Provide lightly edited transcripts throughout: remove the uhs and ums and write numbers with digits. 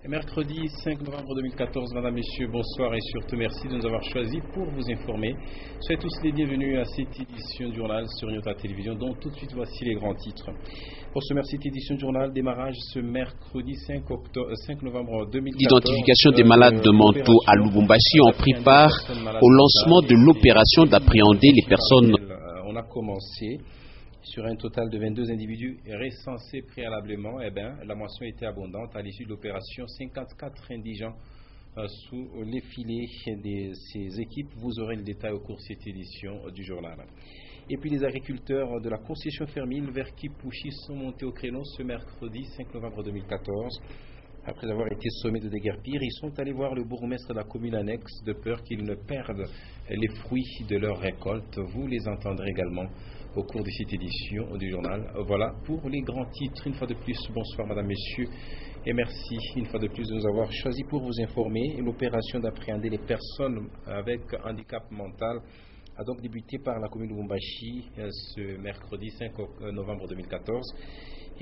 Mercredi 5 novembre 2014, Madame, Messieurs, bonsoir et surtout merci de nous avoir choisis pour vous informer. Soyez tous les bienvenus à cette édition du journal sur Nyota Télévision, dont tout de suite voici les grands titres. Pour ce cette édition du journal, démarrage ce mercredi 5 novembre 2014. L'identification des malades de Manto à Lubumbashi ont pris part au lancement de l'opération d'appréhender les personnes. On a commencé. Sur un total de 22 individus recensés préalablement, la moisson était abondante. À l'issue de l'opération, 54 indigents sous les filets de ces équipes. Vous aurez le détail au cours de cette édition du journal. Et puis les agriculteurs de la concession fermile vers Kipouchi sont montés au créneau ce mercredi 5 novembre 2014. Après avoir été sommés de déguerpir, ils sont allés voir le bourgmestre de la commune annexe de peur qu'ils ne perdent les fruits de leur récolte. Vous les entendrez également au cours de cette édition du journal. Voilà pour les grands titres. Une fois de plus, bonsoir Madame, Messieurs, et merci une fois de plus de nous avoir choisis pour vous informer. L'opération d'appréhender les personnes avec handicap mental a donc débuté par la commune de Lubumbashi ce mercredi 5 novembre 2014.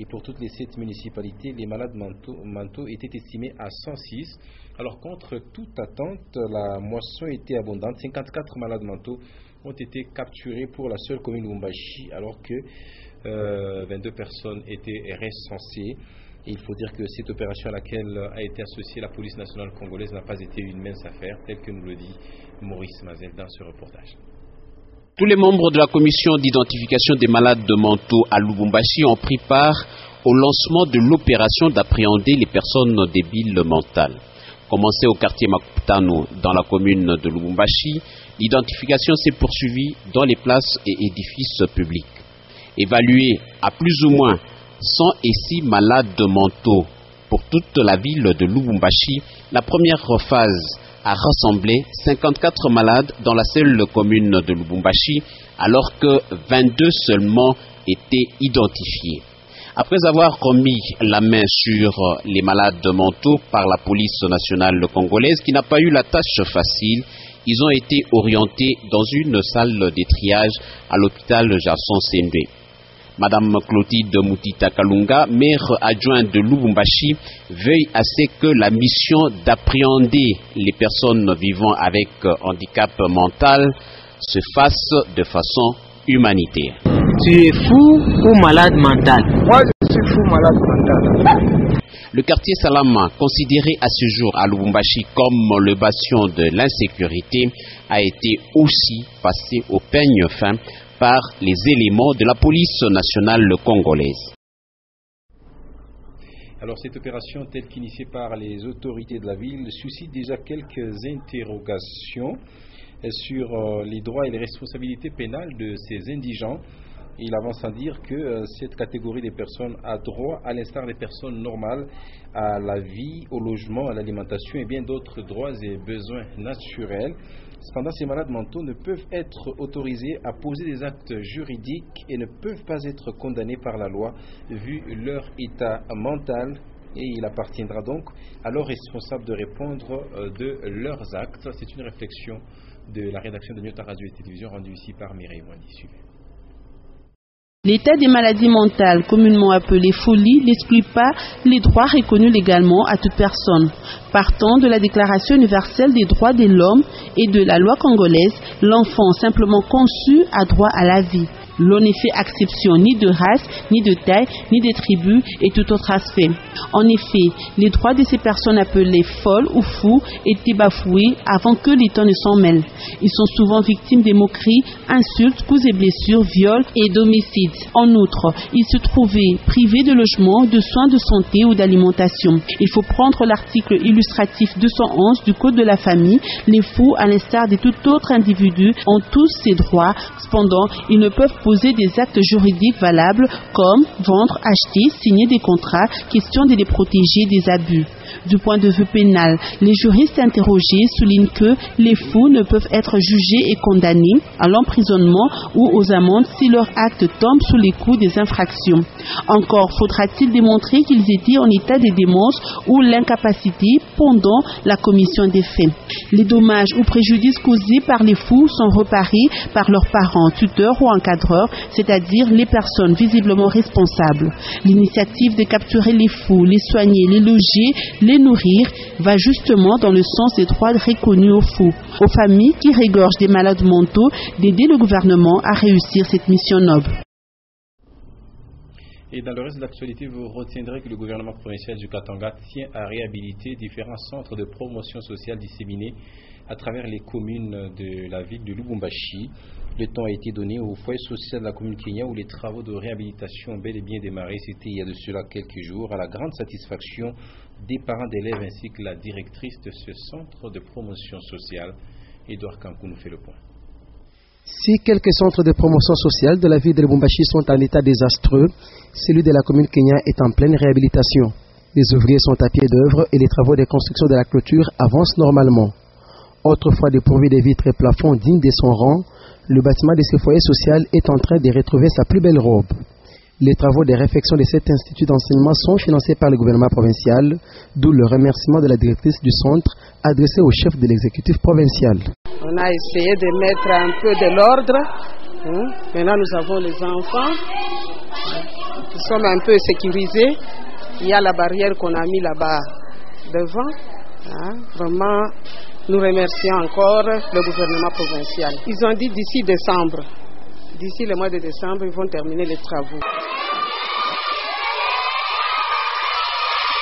Et pour toutes les 7 municipalités, les malades mentaux étaient estimés à 106. Alors contre toute attente, la moisson était abondante. 54 malades mentaux ont été capturés pour la seule commune de Lubumbashi, alors que 22 personnes étaient recensées. Et il faut dire que cette opération à laquelle a été associée la police nationale congolaise n'a pas été une mince affaire, tel que nous le dit Maurice Mazel dans ce reportage. Tous les membres de la commission d'identification des malades de Manto à Lubumbashi ont pris part au lancement de l'opération d'appréhender les personnes débiles mentales. Commencé au quartier Makutano dans la commune de Lubumbashi, l'identification s'est poursuivie dans les places et édifices publics. Évalués à plus ou moins 106 malades mentaux pour toute la ville de Lubumbashi, la première phase a rassemblé 54 malades dans la seule commune de Lubumbashi, alors que 22 seulement étaient identifiés. Après avoir remis la main sur les malades mentaux par la police nationale congolaise, qui n'a pas eu la tâche facile, ils ont été orientés dans une salle de triage à l'hôpital Jason Sendwe. Madame Clotilde Moutita Kalunga, maire adjointe de Lubumbashi, veille à ce que la mission d'appréhender les personnes vivant avec handicap mental se fasse de façon humanitaire. Tu es fou ou malade mental? Moi, je suis fou, malade mental. Le quartier Salama, considéré à ce jour à Lubumbashi comme le bastion de l'insécurité, a été aussi passé au peigne fin par les éléments de la police nationale congolaise. Alors cette opération, telle qu'initiée par les autorités de la ville, suscite déjà quelques interrogations sur les droits et les responsabilités pénales de ces indigents. Il avance à dire que cette catégorie des personnes a droit, à l'instar des personnes normales, à la vie, au logement, à l'alimentation et bien d'autres droits et besoins naturels. Cependant, ces malades mentaux ne peuvent être autorisés à poser des actes juridiques et ne peuvent pas être condamnés par la loi vu leur état mental. Et il appartiendra donc à leurs responsables de répondre de leurs actes. C'est une réflexion de la rédaction de Nyota Radio et Télévision rendue ici par Mireille Wandi. L'état des maladies mentales, communément appelé folie, n'exclut pas les droits reconnus légalement à toute personne. Partant de la Déclaration universelle des droits de l'homme et de la loi congolaise, l'enfant simplement conçu a droit à la vie. L'on ne fait exception ni de race, ni de taille, ni de tribu et tout autre aspect. En effet, les droits de ces personnes appelées folles ou fous étaient bafoués avant que les temps ne s'en mêlent. Ils sont souvent victimes de moqueries, insultes, coups et blessures, viols et d'homicides. En outre, ils se trouvaient privés de logement, de soins de santé ou d'alimentation. Il faut prendre l'article illustratif 211 du Code de la famille. Les fous, à l'instar de tout autre individu, ont tous ces droits. Cependant, ils ne peuvent poser des actes juridiques valables comme vendre, acheter, signer des contrats, question de les protéger des abus. Du point de vue pénal, les juristes interrogés soulignent que les fous ne peuvent être jugés et condamnés à l'emprisonnement ou aux amendes si leur acte tombe sous les coups des infractions. Encore faudra-t-il démontrer qu'ils étaient en état de démence ou l'incapacité pendant la commission des faits. Les dommages ou préjudices causés par les fous sont réparés par leurs parents, tuteurs ou encadreurs, c'est-à-dire les personnes visiblement responsables. L'initiative de capturer les fous, les soigner, les loger, les nourrir va justement dans le sens des droits reconnus aux fous, aux familles qui regorgent des malades mentaux, d'aider le gouvernement à réussir cette mission noble. Et dans le reste de l'actualité, vous retiendrez que le gouvernement provincial du Katanga tient à réhabiliter différents centres de promotion sociale disséminés à travers les communes de la ville de Lubumbashi. Le temps a été donné au foyer social de la commune Kenya où les travaux de réhabilitation ont bel et bien démarré. C'était il y a de cela quelques jours, à la grande satisfaction des parents d'élèves ainsi que la directrice de ce centre de promotion sociale. Edouard Kankou nous fait le point. Si quelques centres de promotion sociale de la ville de Lubumbashi sont en état désastreux, celui de la commune Kenya est en pleine réhabilitation. Les ouvriers sont à pied d'œuvre et les travaux de construction de la clôture avancent normalement. Autrefois dépourvu des vitres et plafonds dignes de son rang, le bâtiment de ce foyer social est en train de retrouver sa plus belle robe. Les travaux de réfection de cet institut d'enseignement sont financés par le gouvernement provincial, d'où le remerciement de la directrice du centre adressé au chef de l'exécutif provincial. On a essayé de mettre un peu de l'ordre. Maintenant, nous avons les enfants. Nous sommes un peu sécurisés. Il y a la barrière qu'on a mis là-bas devant. Vraiment, nous remercions encore le gouvernement provincial. Ils ont dit d'ici décembre. D'ici le mois de décembre, ils vont terminer les travaux.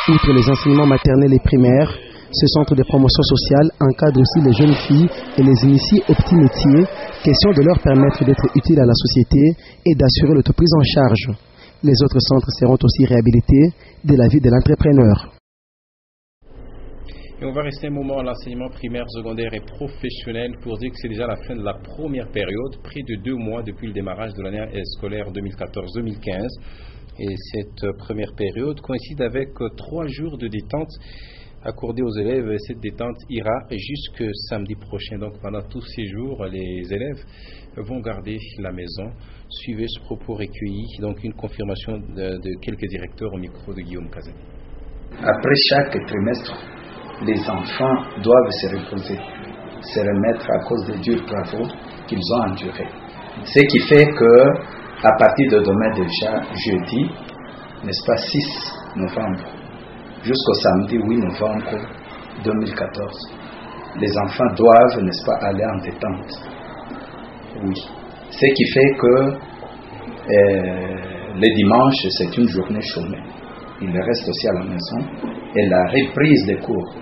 Outre les enseignements maternels et primaires, ce centre de promotion sociale encadre aussi les jeunes filles et les initie aux petits métiers, question de leur permettre d'être utiles à la société et d'assurer l'autoprise en charge. Les autres centres seront aussi réhabilités de la vie de l'entrepreneur. Et on va rester un moment à l'enseignement primaire, secondaire et professionnel pour dire que c'est déjà la fin de la première période, près de 2 mois depuis le démarrage de l'année scolaire 2014-2015. Et cette première période coïncide avec 3 jours de détente accordés aux élèves. Cette détente ira jusque samedi prochain. Donc pendant tous ces jours, les élèves vont garder la maison. Suivez ce propos recueilli, donc une confirmation de quelques directeurs au micro de Guillaume Kazan. Après chaque trimestre, les enfants doivent se reposer, se remettre à cause des durs travaux qu'ils ont endurés. Ce qui fait que, à partir de demain déjà, jeudi, n'est-ce pas, 6 novembre, jusqu'au samedi 8 novembre 2014, les enfants doivent, n'est-ce pas, aller en détente. Oui. Ce qui fait que les dimanches, c'est une journée chômée. Ils restent aussi à la maison et la reprise des cours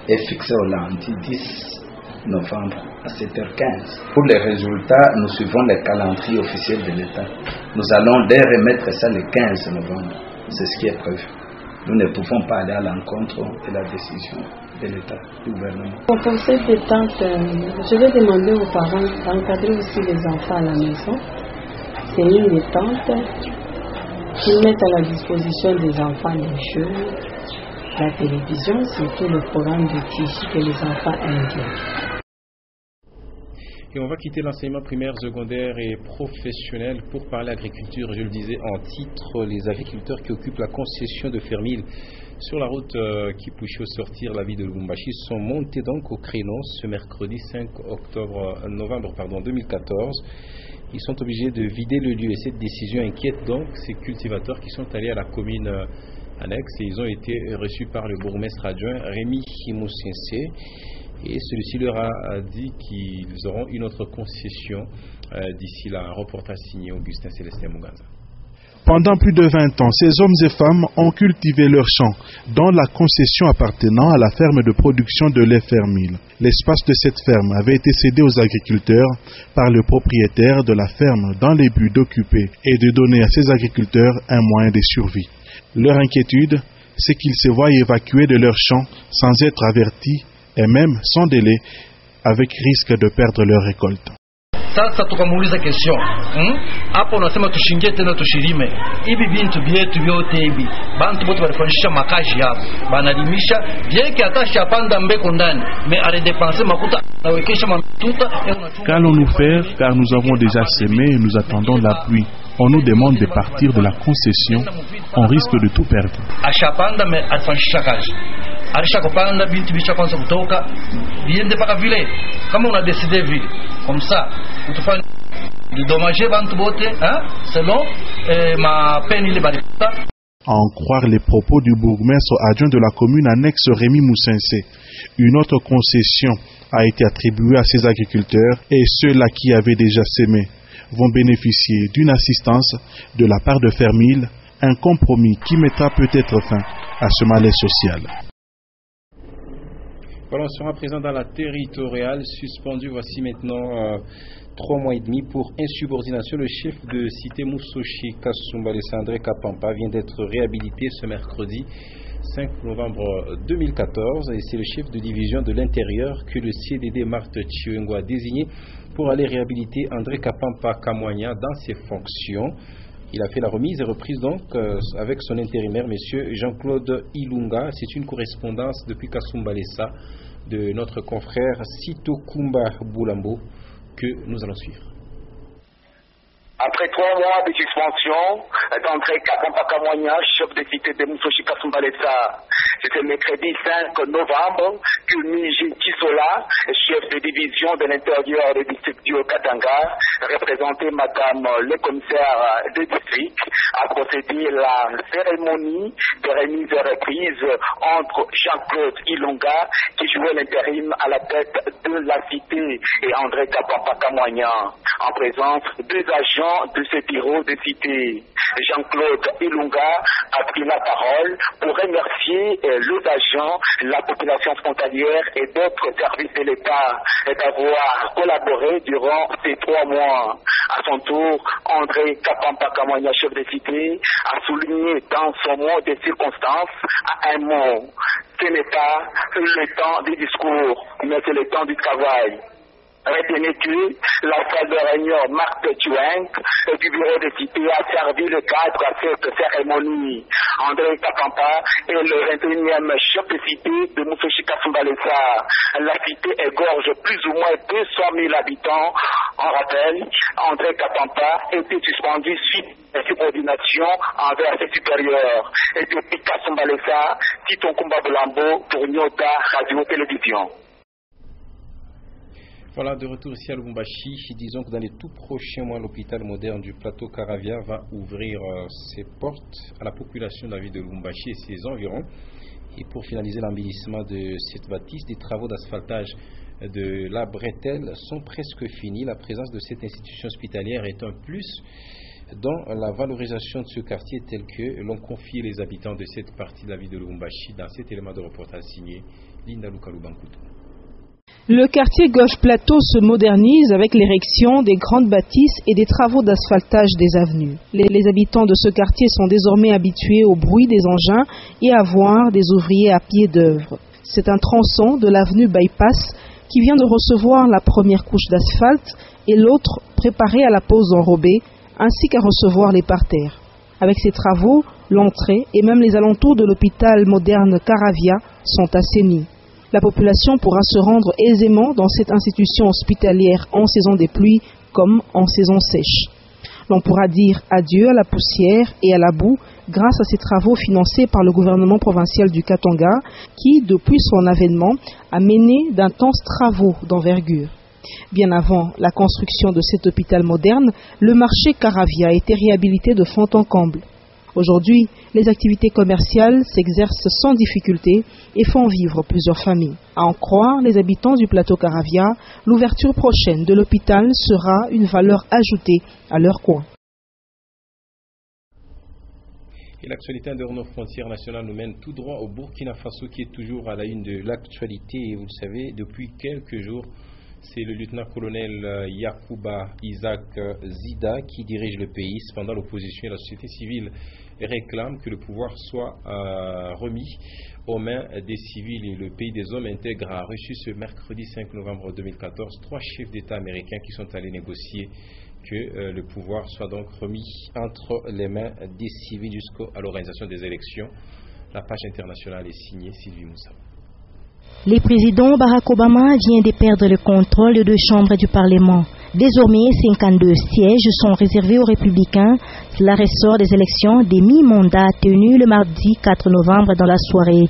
est fixée au lundi 10 novembre à 7h15. Pour les résultats, nous suivons le calendrier officiel de l'État. Nous allons les remettre ça le 15 novembre. C'est ce qui est prévu. Nous ne pouvons pas aller à l'encontre de la décision de l'État, du gouvernement. Pour cette détente, je vais demander aux parents d'encadrer aussi les enfants à la maison. C'est une détente qu'ils mettent à la disposition des enfants les jeux, la télévision, surtout le programme de TICH que les enfants aiment bien. Et on va quitter l'enseignement primaire, secondaire et professionnel pour parler agriculture. Je le disais en titre, les agriculteurs qui occupent la concession de Fermil sur la route qui pousse au sortir la ville de Lubumbashi sont montés donc au créneau ce mercredi 5 novembre 2014. Ils sont obligés de vider le lieu et cette décision inquiète donc ces cultivateurs qui sont allés à la commune annexe et ils ont été reçus par le bourgmestre adjoint Rémi Himoussiensé. Et celui-ci leur a dit qu'ils auront une autre concession d'ici là. Un reportage signé Augustin Célestin Muganza. Pendant plus de 20 ans, ces hommes et femmes ont cultivé leurs champs, dont la concession appartenant à la ferme de production de lait Fermil. L'espace de cette ferme avait été cédé aux agriculteurs par le propriétaire de la ferme dans le but d'occuper et de donner à ces agriculteurs un moyen de survie. Leur inquiétude, c'est qu'ils se voient évacués de leurs champs sans être avertis et même sans délai, avec risque de perdre leur récolte. Sasa tukamuuliza question hapo, unasema tushingie tena tushirime hivi bintu byetu vyote hivi, bantu bote balifanyisha makazi hapo, banalimisha bieke hata shapanda mbeko ndani mais ale dépenser makuta nawekesha matuta. Qu'allons-nous faire car nous avons déjà semé et nous attendons la pluie. On nous demande de partir de la concession, on risque de tout perdre. Ashapanda mais alifanyisha kazi, alishakopanda bintu bisha kwanza kutoka biende paka vile, kama una décider vile comme ça utafanya dédommager bantu bote selon ma peine ile barika. À en croire les propos du bourgmestre adjoint de la commune annexe Rémi Moussensé, une autre concession a été attribuée à ces agriculteurs et ceux-là qui avaient déjà sémé vont bénéficier d'une assistance de la part de Fermil, un compromis qui mettra peut-être fin à ce malaise social. Voilà, on sera présent dans la territoriale suspendue. Voici maintenant 3 mois et demi pour insubordination. Le chef de cité Moussochi Kasumba André Kapampa vient d'être réhabilité ce mercredi 5 novembre 2014 et c'est le chef de division de l'intérieur que le CDD Marthe Chiwengo a désigné pour aller réhabiliter André Kapampa Kamwanya dans ses fonctions. Il a fait la remise et reprise donc avec son intérimaire, M. Jean-Claude Ilunga. C'est une correspondance depuis Kasumbalesa de notre confrère Sito Kumba Boulambo que nous allons suivre. Après 3 mois de suspension d'André Kapampa Kamwanya, chef de cité de Moussochi Kasumbalesa, c'était mercredi 5 novembre que Miji Kisola, chef de division de l'intérieur du district du Katanga, représenté Madame le commissaire de district, a procédé à la cérémonie de remise et reprise entre Jean-Claude Ilunga, qui jouait l'intérim à la tête de la cité, et André Kapampa Kamwanya, en présence des agents de ce bureau de cité. Jean-Claude Ilunga a pris la parole pour remercier les agents, la population frontalière et d'autres services de l'État d'avoir collaboré durant ces 3 mois. À son tour, André Kapampa Kamwanya, chef de cité, a souligné dans son mot de circonstance à un mot. Ce n'est pas le temps du discours, mais c'est le temps du travail. Retenez que la salle de réunion Marthe Chiwengo du bureau de cité a servi le cadre à cette cérémonie. André Kapampa est le 21e chef de cité de Moussochi Kasumbalesa. La cité égorge plus ou moins 200 000 habitants. En rappel, André Kapampa était suspendu suite à subordination envers ses supérieurs. Et depuis Kasumbalesa, Tito Kumba Boulambo pour Nyota Radio-Télévision. Voilà, de retour ici à Lubumbashi. Disons que dans les tout prochains mois, l'hôpital moderne du plateau Caravia va ouvrir ses portes à la population de la ville de Lubumbashi et ses environs. Et pour finaliser l'embellissement de cette bâtisse, des travaux d'asphaltage de la bretelle sont presque finis. La présence de cette institution hospitalière est un plus dans la valorisation de ce quartier tel que l'ont confié les habitants de cette partie de la ville de Lubumbashi dans cet élément de reportage signé Linda Lukalubankuto. Le quartier Gauche-Plateau se modernise avec l'érection des grandes bâtisses et des travaux d'asphaltage des avenues. Les habitants de ce quartier sont désormais habitués au bruit des engins et à voir des ouvriers à pied d'œuvre. C'est un tronçon de l'avenue Bypass qui vient de recevoir la première couche d'asphalte et l'autre préparée à la pose enrobée, ainsi qu'à recevoir les parterres. Avec ces travaux, l'entrée et même les alentours de l'hôpital moderne Caravia sont assainis. La population pourra se rendre aisément dans cette institution hospitalière en saison des pluies comme en saison sèche. L'on pourra dire adieu à la poussière et à la boue grâce à ces travaux financés par le gouvernement provincial du Katanga qui, depuis son avènement, a mené d'intenses travaux d'envergure. Bien avant la construction de cet hôpital moderne, le marché Caravia a été réhabilité de fond en comble. Aujourd'hui, les activités commerciales s'exercent sans difficulté et font vivre plusieurs familles. À en croire les habitants du plateau Caravia, l'ouverture prochaine de l'hôpital sera une valeur ajoutée à leur coin. Et l'actualité de nos frontières nationales nous mène tout droit au Burkina Faso qui est toujours à la une de l'actualité. Et vous le savez, depuis quelques jours, C'est le lieutenant-colonel Yacouba Isaac Zida qui dirige le pays. Cependant, l'opposition et la société civile réclament que le pouvoir soit remis aux mains des civils. Et le pays des hommes intègre a reçu ce mercredi 5 novembre 2014 3 chefs d'État américains qui sont allés négocier que le pouvoir soit donc remis entre les mains des civils jusqu'à l'organisation des élections. La page internationale est signée Sylvie Moussa. Le président Barack Obama vient de perdre le contrôle de 2 chambres du Parlement. Désormais, 52 sièges sont réservés aux républicains. Cela ressort des élections des mi-mandats tenues le mardi 4 novembre dans la soirée.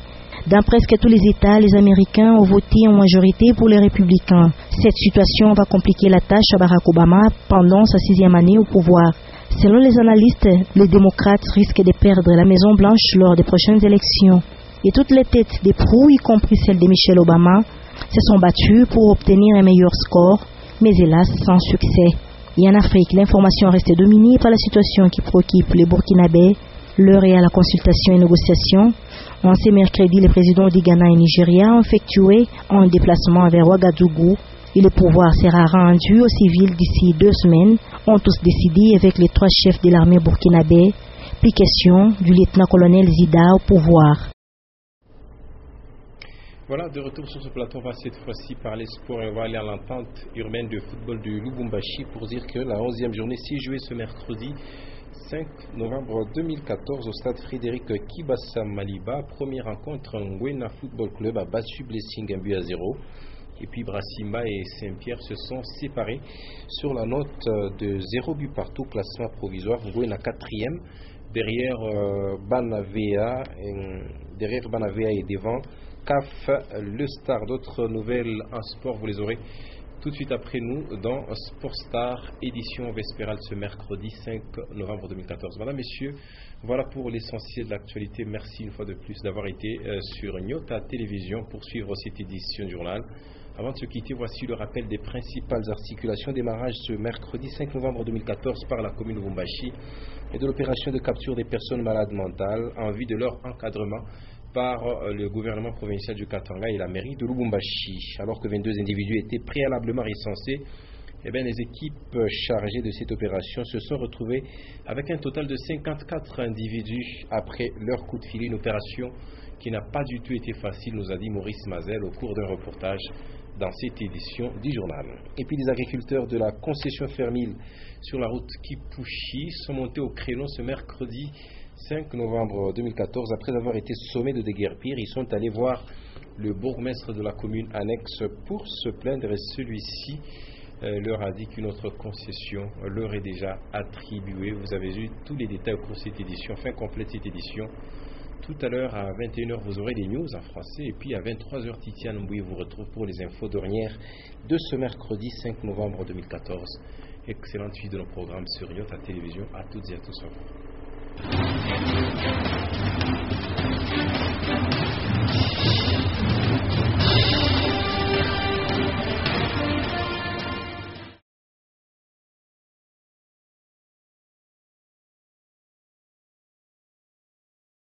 Dans presque tous les États, les Américains ont voté en majorité pour les républicains. Cette situation va compliquer la tâche à Barack Obama pendant sa 6e année au pouvoir. Selon les analystes, les démocrates risquent de perdre la Maison-Blanche lors des prochaines élections. Et toutes les têtes des proues, y compris celle de Michelle Obama, se sont battues pour obtenir un meilleur score, mais hélas sans succès. Et en Afrique, l'information reste dominée par la situation qui préoccupe les Burkinabés. L'heure est à la consultation et négociation. En ce mercredi, les présidents du Ghana et Nigeria ont effectué un déplacement vers Ouagadougou et le pouvoir sera rendu aux civils d'ici 2 semaines, ont tous décidé avec les 3 chefs de l'armée burkinabé. Puis question du lieutenant-colonel Zida au pouvoir. Voilà, de retour sur ce plateau, on va cette fois-ci parler sport et on va aller à l'entente urbaine de football de Lubumbashi pour dire que la 11e journée s'est jouée ce mercredi 5 novembre 2014 au stade Frédéric Kibassa Maliba. Première rencontre, Ngwena Football Club a battu Blessing 1-0. Et puis Brassimba et Saint-Pierre se sont séparés sur la note de 0 but partout, classement provisoire. Ngwena 4e, derrière Banavea et devant CAF, le Star. D'autres nouvelles en sport, vous les aurez tout de suite après nous dans Sport Star, édition vespérale ce mercredi 5 novembre 2014. Voilà messieurs, voilà pour l'essentiel de l'actualité. Merci une fois de plus d'avoir été sur Nyota Télévision pour suivre cette édition du journal. Avant de se quitter, voici le rappel des principales articulations. Démarrage ce mercredi 5 novembre 2014 par la commune de Lubumbashi et de l'opération de capture des personnes malades mentales en vue de leur encadrement par le gouvernement provincial du Katanga et la mairie de Lubumbashi. Alors que 22 individus étaient préalablement recensés, les équipes chargées de cette opération se sont retrouvées avec un total de 54 individus après leur coup de filet. Une opération qui n'a pas du tout été facile, nous a dit Maurice Mazel au cours d'un reportage dans cette édition du journal. Et puis les agriculteurs de la concession Fermil sur la route Kipushi sont montés au créneau ce mercredi 5 novembre 2014, après avoir été sommés de déguerpir. Ils sont allés voir le bourgmestre de la commune annexe pour se plaindre et celui-ci leur a dit qu'une autre concession leur est déjà attribuée. Vous avez eu tous les détails au cours de cette édition. Fin complète cette édition. Tout à l'heure à 21h vous aurez des news en français et puis à 23h Titiane Mbouye vous retrouve pour les infos dernières de ce mercredi 5 novembre 2014. Excellente suite de nos programmes sur Nyota Télévision. À toutes et à tous. Au revoir.